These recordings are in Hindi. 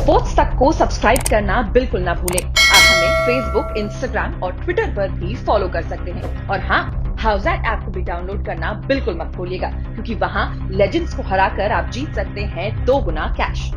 स्पोर्ट्स तक को सब्सक्राइब करना बिल्कुल ना भूलें। आप हमें फेसबुक, इंस्टाग्राम और ट्विटर पर भी फॉलो कर सकते हैं। और हाँ, हाउसएट ऐप को भी डाउनलोड करना बिल्कुल मत भूलिएगा, क्योंकि वहाँ लेजेंड्स को हराकर आप जीत सकते हैं 2 गुना cash.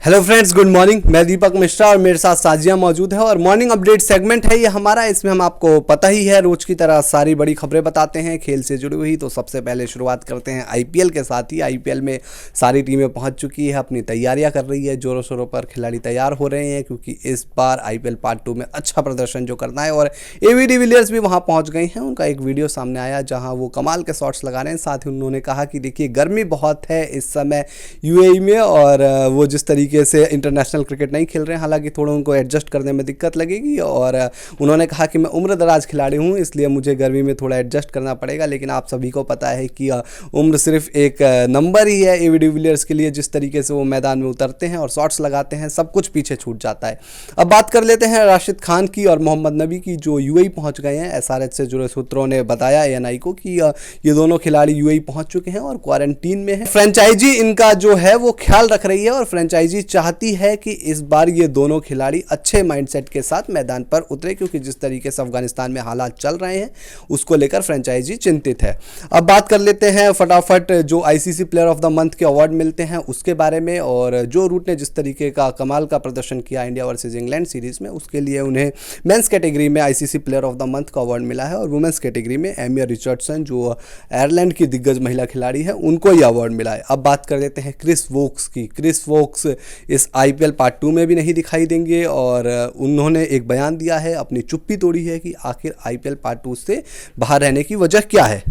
Hello friends, good morning. मैं दीपक मिश्रा और मेरे साथ साजिया मौजूद है और मॉर्निंग अपडेट सेगमेंट है ये हमारा। इसमें हम आपको पता ही है रोज की तरह सारी बड़ी खबरें बताते हैं खेल से जुड़ी हुई। तो सबसे पहले शुरुआत करते हैं आईपीएल के साथ ही। आईपीएल में सारी टीमें पहुंच चुकी है, अपनी तैयारियां कर रही है, जोरों शोरों पर खिलाड़ी तैयार हो रहे हैं, क्योंकि इस बार आईपीएल पार्ट 2 में अच्छा प्रदर्शन जो करना है। और एबी डिविलियर्स भी वहाँ पहुँच गए हैं। उनका एक वीडियो सामने आया जहाँ वो कमाल के शॉट्स लगा रहे हैं। साथ ही उन्होंने कहा कि देखिए, गर्मी बहुत है इस समय यूएई में और वो जिस तरीके से इंटरनेशनल क्रिकेट नहीं खेल रहे हैं, हालांकि थोड़ा उनको एडजस्ट करने में दिक्कत लगेगी। और उन्होंने कहा कि मैं उम्र दराज खिलाड़ी हूं, इसलिए मुझे गर्मी में थोड़ा एडजस्ट करना पड़ेगा। लेकिन आप सभी को पता है कि उम्र सिर्फ एक नंबर ही है एबी डिविलियर्स के लिए। जिस तरीके से वो मैदान में उतरते हैं और शॉट्स लगाते हैं, सब कुछ पीछे छूट जाता है। अब बात कर लेते हैं राशिद खान की और मोहम्मद नबी की, जो यूएई पहुंच गए हैं। एसआरएच से जुड़े सूत्रों ने बताया एएनआई को कि ये दोनों खिलाड़ी यूएई पहुंच चुके हैं और क्वारंटीन में है। फ्रेंचाइजी इनका जो है वो ख्याल रख रही है और फ्रेंचाइजी चाहती है कि इस बार ये दोनों खिलाड़ी अच्छे माइंडसेट के साथ मैदान पर उतरे, क्योंकि जिस तरीके से अफगानिस्तान में हालात चल रहे हैं उसको लेकर फ्रेंचाइजी चिंतित है। अब बात कर लेते हैं फटाफट जो ICC player of the month के अवार्ड मिलते हैं उसके बारे में। और जो रूट ने जिस तरीके का कमाल का प्रदर्शन किया इंडिया वर्सेज इंग्लैंड सीरीज में, उसके लिए उन्हें मेंस कैटेगरी में ICC player of the month का अवार्ड मिला है। और वुमेंस कैटेगरी में एमिया रिचर्डसन, जो आयरलैंड की दिग्गज महिला खिलाड़ी है, उनको यह अवार्ड मिला है। अब बात कर लेते हैं क्रिस वोक्स की। क्रिस वोक्स इस आईपीएल पार्ट 2 में भी नहीं दिखाई देंगे और उन्होंने एक बयान दिया है, अपनी चुप्पी तोड़ी है कि आखिर आईपीएल पार्ट 2 से बाहर रहने की वजह क्या है।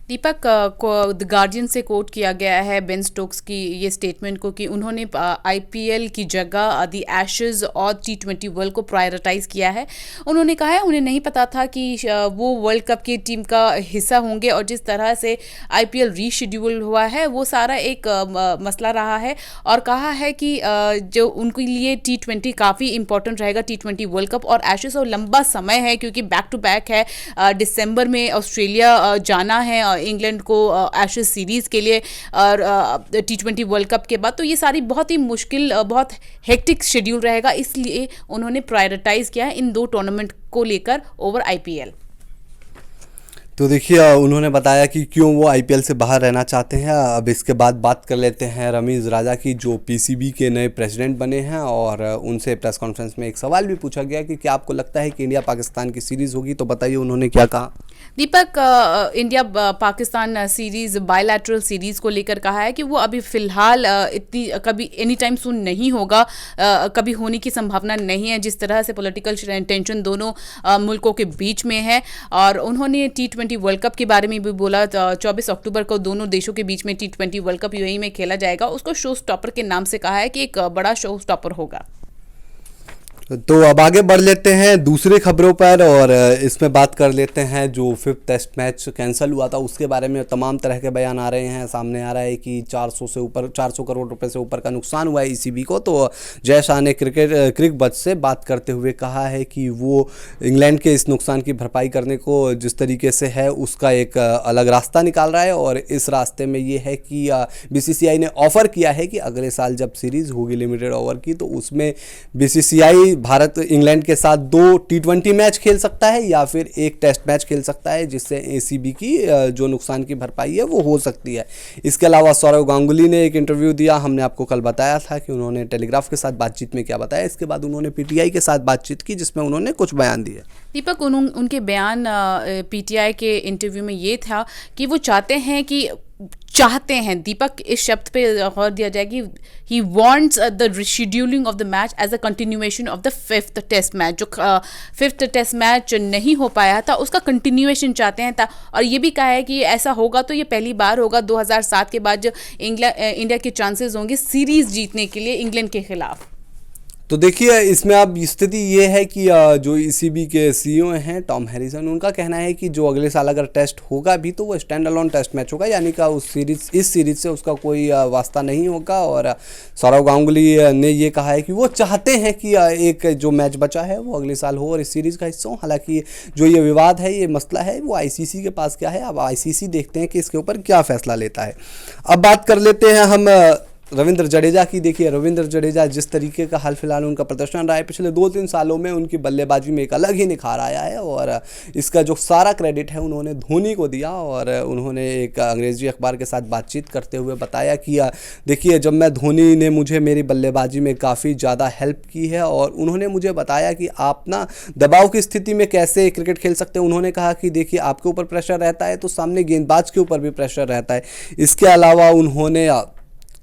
दीपक को द गार्जियन से कोट किया गया है बेन स्टोक्स की ये स्टेटमेंट को कि उन्होंने आईपीएल की जगह द एशेज और T20 वर्ल्ड को प्रायोरिटाइज किया है। उन्होंने कहा है उन्हें नहीं पता था कि वो वर्ल्ड कप की टीम का हिस्सा होंगे और जिस तरह से आईपीएल रीशेड्यूल हुआ है वो सारा एक मसला रहा है। और कहा है कि जो उनके लिए T20 काफ़ी इंपॉर्टेंट रहेगा, T20 वर्ल्ड कप और एशेज। और लंबा समय है क्योंकि बैक टू बैक है, दिसंबर में ऑस्ट्रेलिया जाना है इंग्लैंड को एशेज सीरीज़ के लिए और T20 वर्ल्ड कप के बाद। तो ये सारी बहुत ही मुश्किल, बहुत हेक्टिक शेड्यूल रहेगा, इसलिए उन्होंने प्रायोरिटाइज किया है इन 2 टूर्नामेंट को लेकर ओवर आईपीएल। तो देखिए, उन्होंने बताया कि क्यों वो आईपीएल से बाहर रहना चाहते हैं। अब इसके बाद बात कर लेते हैं रमीज़ राजा की, जो पीसीबी के नए प्रेसिडेंट बने हैं। और उनसे प्रेस कॉन्फ्रेंस में एक सवाल भी पूछा गया कि क्या आपको लगता है कि इंडिया पाकिस्तान की सीरीज़ होगी। तो बताइए उन्होंने क्या कहा। Deepak, India Pakistan series bilateral series को लेकर कहा है कि वो अभी फ़िलहाल इतनी कभी एनी टाइम सून नहीं होगा, कभी होने की संभावना नहीं है, जिस तरह से पॉलिटिकल टेंशन दोनों मुल्कों के बीच में है। और उन्होंने T20 वर्ल्ड कप के बारे में भी बोला। 24 अक्टूबर को दोनों देशों के बीच में T20 वर्ल्ड कप यूएई में खेला जाएगा। उसको शो स्टॉपर के नाम से कहा है कि एक बड़ा शो स्टॉपर होगा। तो अब आगे बढ़ लेते हैं दूसरी खबरों पर और इसमें बात कर लेते हैं जो 5th टेस्ट मैच कैंसिल हुआ था उसके बारे में। तमाम तरह के बयान आ रहे हैं, सामने आ रहा है कि 400 करोड़ रुपए से ऊपर का नुकसान हुआ है ईसीबी को। तो जय शाह ने क्रिक बज से बात करते हुए कहा है कि वो इंग्लैंड के इस नुकसान की भरपाई करने को जिस तरीके से है उसका एक अलग रास्ता निकाल रहा है। और इस रास्ते में ये है कि बीसीसीआई ने ऑफर किया है कि अगले साल जब सीरीज़ होगी लिमिटेड ओवर की, तो उसमें बीसीसीआई भारत इंग्लैंड के साथ 2 T20 मैच खेल सकता है या फिर एक टेस्ट मैच खेल सकता है, जिससे एसीबी की जो नुकसान की भरपाई है वो हो सकती है। इसके अलावा सौरव गांगुली ने एक इंटरव्यू दिया, हमने आपको कल बताया था कि उन्होंने टेलीग्राफ के साथ बातचीत में क्या बताया। इसके बाद उन्होंने पीटीआई के साथ बातचीत की जिसमें उन्होंने कुछ बयान दिए। दीपक, उनके बयान पीटीआई के इंटरव्यू में ये था कि वो चाहते हैं दीपक, इस शब्द पे गौर दिया जाए कि he wants the rescheduling of the match as a continuation of the 5th test match. जो 5th टेस्ट मैच नहीं हो पाया था उसका कंटिन्यूएशन चाहते हैं। और ये भी कहा है कि ऐसा होगा तो ये पहली बार होगा 2007 के बाद जो इंडिया के चांसेस होंगे सीरीज़ जीतने के लिए इंग्लैंड के खिलाफ। तो देखिए, इसमें अब स्थिति ये है कि जो ईसीबी के सीईओ हैं टॉम हैरिसन, उनका कहना है कि जो अगले साल अगर टेस्ट होगा भी तो वो स्टैंड अलोन टेस्ट मैच होगा, यानी कि इस सीरीज से उसका कोई वास्ता नहीं होगा। और सौरव गांगुली ने ये कहा है कि वो चाहते हैं कि एक जो मैच बचा है वो अगले साल हो और इस सीरीज़ का हिस्सा हो। हालांकि जो ये विवाद है, ये मसला है, वो आईसीसी के पास क्या है। अब आईसीसी देखते हैं कि इसके ऊपर क्या फैसला लेता है। अब बात कर लेते हैं हम रविंद्र जडेजा की। देखिए रविंद्र जडेजा जिस तरीके का हाल फिलहाल उनका प्रदर्शन रहा है पिछले 2-3 सालों में, उनकी बल्लेबाजी में एक अलग ही निखार आया है और इसका जो सारा क्रेडिट है उन्होंने धोनी को दिया। और उन्होंने एक अंग्रेजी अखबार के साथ बातचीत करते हुए बताया कि देखिए जब मैं धोनी ने मुझे मेरी बल्लेबाजी में काफ़ी ज़्यादा हेल्प की है और उन्होंने मुझे बताया कि आप ना दबाव की स्थिति में कैसे क्रिकेट खेल सकते हैं। उन्होंने कहा कि देखिए आपके ऊपर प्रेशर रहता है तो सामने गेंदबाज के ऊपर भी प्रेशर रहता है। इसके अलावा उन्होंने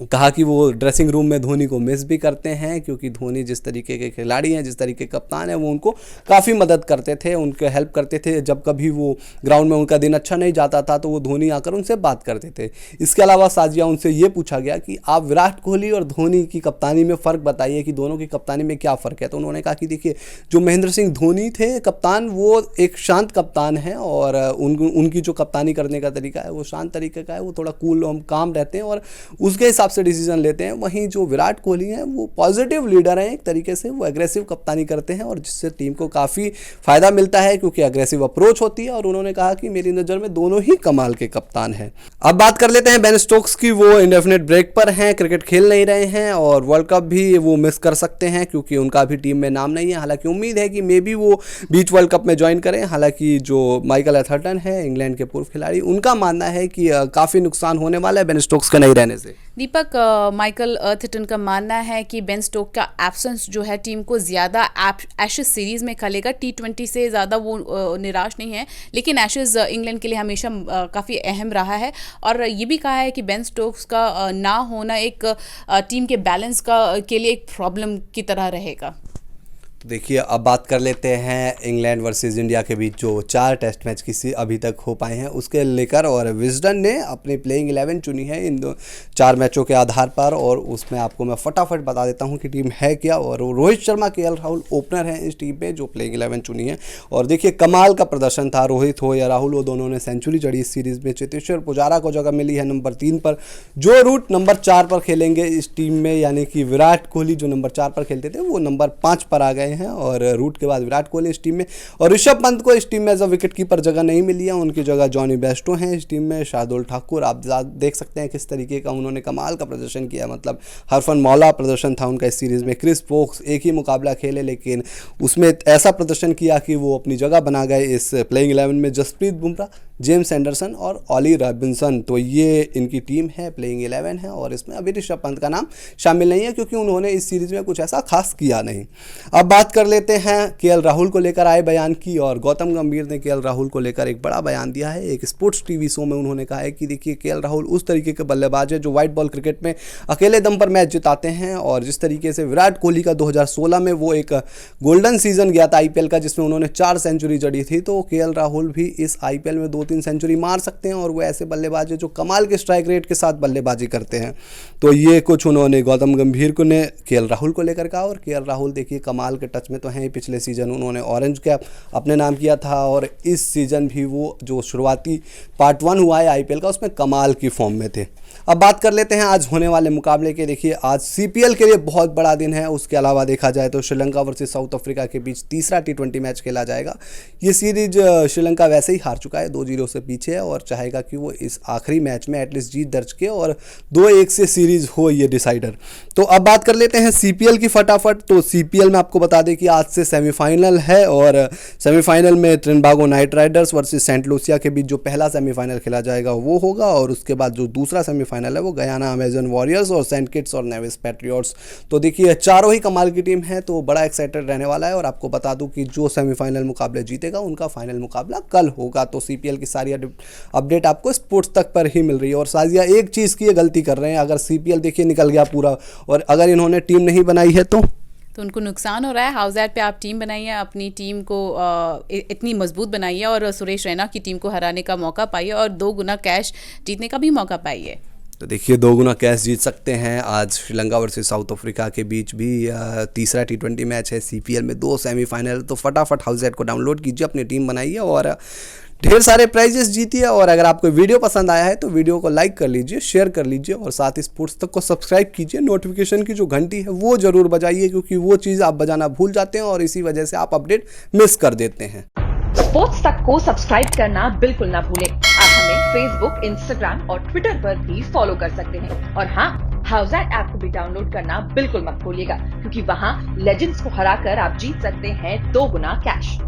कहा कि वो ड्रेसिंग रूम में धोनी को मिस भी करते हैं, क्योंकि धोनी जिस तरीके के खिलाड़ी हैं, जिस तरीके के कप्तान हैं, वो उनको काफ़ी मदद करते थे, उनके हेल्प करते थे। जब कभी वो ग्राउंड में उनका दिन अच्छा नहीं जाता था तो वो धोनी आकर उनसे बात करते थे। इसके अलावा साजिया उनसे ये पूछा गया कि आप विराट कोहली और धोनी की कप्तानी में फ़र्क बताइए कि दोनों की कप्तानी में क्या फ़र्क है। तो उन्होंने कहा कि देखिए जो महेंद्र सिंह धोनी थे कप्तान, वो एक शांत कप्तान है और उनकी जो कप्तानी करने का तरीका है वो शांत तरीके का है, वो थोड़ा कूल और काम रहते हैं और उसके हिसाब से डिसीजन लेते हैं। वहीं जो विराट कोहली हैं वो पॉजिटिव लीडर हैं, एक तरीके से वो एग्रेसिव कप्तानी करते हैं और जिससे टीम को काफ़ी फ़ायदा मिलता है क्योंकि एग्रेसिव अप्रोच होती है। और उन्होंने कहा कि मेरी नज़र में दोनों ही कमाल के कप्तान हैं। अब बात कर लेते हैं बेन स्टोक्स की। वो इंडेफिनिट ब्रेक पर हैं, क्रिकेट खेल नहीं रहे हैं और वर्ल्ड कप भी वो मिस कर सकते हैं क्योंकि उनका भी टीम में नाम नहीं है। हालांकि उम्मीद है कि मे बी वो बीच वर्ल्ड कप में ज्वाइन करें। हालांकि जो माइकल एथरटन है इंग्लैंड के पूर्व खिलाड़ी, उनका मानना है कि काफ़ी नुकसान होने वाला है बेन स्टोक्स के नहीं रहने से। दीपक, माइकल एथरटन का मानना है कि बेन स्टोक का एब्सेंस जो है टीम को ज़्यादा एशेज सीरीज़ में खलेगा। T20 से ज़्यादा वो निराश नहीं है, लेकिन एशेज इंग्लैंड के लिए हमेशा काफ़ी अहम रहा है। और ये भी कहा है कि बेन स्टोक्स का ना होना एक टीम के बैलेंस के लिए एक प्रॉब्लम की तरह रहेगा। तो देखिए अब बात कर लेते हैं इंग्लैंड वर्सेस इंडिया के बीच जो 4 टेस्ट मैच किसी अभी तक हो पाए हैं उसके लेकर। और विजडन ने अपनी प्लेइंग 11 चुनी है इन 4 मैचों के आधार पर और उसमें आपको मैं फटाफट बता देता हूं कि टीम है क्या। और रोहित शर्मा, केएल राहुल ओपनर हैं इस टीम में जो प्लेइंग 11 चुनी है। और देखिए कमाल का प्रदर्शन था, रोहित हो या राहुल, वो दोनों ने सेंचुरी जड़ी इस सीरीज़ में। चेतेश्वर पुजारा को जगह मिली है नंबर 3 पर, जो रूट नंबर 4 पर खेलेंगे इस टीम में, यानी कि विराट कोहली जो नंबर 4 पर खेलते थे वो नंबर 5 पर आ गए हैं और रूट के बाद विराट कोहली इस टीम में। और ऋषभ पंत को इस टीम में एज अ विकेट कीपर जगह नहीं मिली है, उनकी जगह जॉनी बेस्टो हैं इस टीम में। शार्दुल ठाकुर, आप देख सकते हैं किस तरीके का उन्होंने कमाल का प्रदर्शन किया, मतलब हरफन मौला प्रदर्शन था उनका इस सीरीज़ में। क्रिस वोक्स एक ही मुकाबला खेले लेकिन उसमें ऐसा प्रदर्शन किया कि वो अपनी जगह बना गए इस प्लेइंग 11 में। जसप्रीत बुमराह, जेम्स एंडरसन और ऑली रॉबिन्सन, तो ये इनकी टीम है, प्लेइंग 11 है। और इसमें अभी ऋषभ पंत का नाम शामिल नहीं है क्योंकि उन्होंने इस सीरीज़ में कुछ ऐसा खास किया नहीं। अब बात कर लेते हैं केएल राहुल को लेकर आए बयान की। और गौतम गंभीर ने केएल राहुल को लेकर एक बड़ा बयान दिया है एक स्पोर्ट्स टीवी शो में। उन्होंने कहा है कि देखिए केएल राहुल उस तरीके के बल्लेबाज है जो वाइट बॉल क्रिकेट में अकेले दम पर मैच जिताते हैं। और जिस तरीके से विराट कोहली का 2016 में वो एक गोल्डन सीजन गया था आईपीएल का जिसमें उन्होंने 4 सेंचुरी जड़ी थी, तो केएल राहुल भी इस आईपीएल में 2-3 सेंचुरी मार सकते हैं। और वो ऐसे बल्लेबाज है जो कमाल के स्ट्राइक रेट के साथ बल्लेबाजी करते हैं। तो ये कुछ उन्होंने गौतम गंभीर को ने केएल राहुल को लेकर कहा। और केएल राहुल देखिए कमाल के टच में तो हैं। पिछले सीजन उन्होंने ऑरेंज कैप अपने नाम किया था और इस सीजन भी वो जो शुरुआती पार्ट 1 हुआ है आईपीएल का उसमें कमाल की फॉर्म में थे। अब बात कर लेते हैं आज होने वाले मुकाबले के। देखिए आज सीपीएल के लिए बहुत बड़ा दिन है। उसके अलावा देखा जाए तो श्रीलंका वर्सेस साउथ अफ्रीका के बीच तीसरा T20 मैच खेला जाएगा। ये सीरीज श्रीलंका वैसे ही हार चुका है, 2-0 से पीछे है और चाहेगा कि वो इस आखिरी मैच में एटलीस्ट जीत दर्ज के और 2-1 से सीरीज हो ये डिसाइडर। तो अब बात कर लेते हैं सीपीएल की फटाफट। तो सीपीएल में आपको बता दें कि आज से सेमीफाइनल है और सेमीफाइनल में Trinbago Knight Riders versus Saint Lucia के बीच जो पहला सेमीफाइनल खेला जाएगा वो होगा। और उसके बाद जो दूसरा सेमीफाइनल है वो गयाना अमेजन वॉरियर्स और सेंट किट्स और नेविस पैट्रियट्स। तो देखिए चारों ही कमाल की टीम है, तो बड़ा एक्साइटेड रहने वाला है। और आपको बता दूं कि जो सेमीफाइनल मुकाबले जीतेगा उनका फाइनल मुकाबला कल होगा। तो सीपीएल की सारी अपडेट आपको स्पोर्ट्स तक पर ही मिल रही है। और साजिया एक चीज़ की ये गलती कर रहे हैं, अगर सीपीएल देखिए निकल गया पूरा और अगर इन्होंने टीम नहीं बनाई है तो उनको नुकसान हो रहा है। हाउस एट पे आप टीम बनाइए, अपनी टीम को इतनी मजबूत बनाइए और सुरेश रैना की टीम को हराने का मौका पाइए और 2 गुना कैश जीतने का भी मौका पाइए। तो देखिए 2 गुना कैश जीत सकते हैं। आज श्रीलंका वर्सेस साउथ अफ्रीका के बीच भी तीसरा T20 मैच है सीपीएल में, 2 सेमीफाइनल। तो फटाफट हाउस एट को डाउनलोड कीजिए, अपनी टीम बनाइए और ढेर सारे प्राइजेस जीतिए। और अगर आपको वीडियो पसंद आया है तो वीडियो को लाइक कर लीजिए, शेयर कर लीजिए और साथ ही स्पोर्ट्स तक को सब्सक्राइब कीजिए। नोटिफिकेशन की जो घंटी है वो जरूर बजाइए क्योंकि वो चीज़ आप बजाना भूल जाते हैं और इसी वजह से आप अपडेट मिस कर देते हैं। स्पोर्ट्स तक को सब्सक्राइब करना बिल्कुल ना भूलें। आप हमें फेसबुक, इंस्टाग्राम और ट्विटर पर भी फॉलो कर सकते हैं। और हाँ, हाउसएट ऐप को भी डाउनलोड करना बिल्कुल मत भूलिएगा, क्योंकि वहां लेजेंड्स को हराकर आप जीत सकते हैं 2 गुना कैश।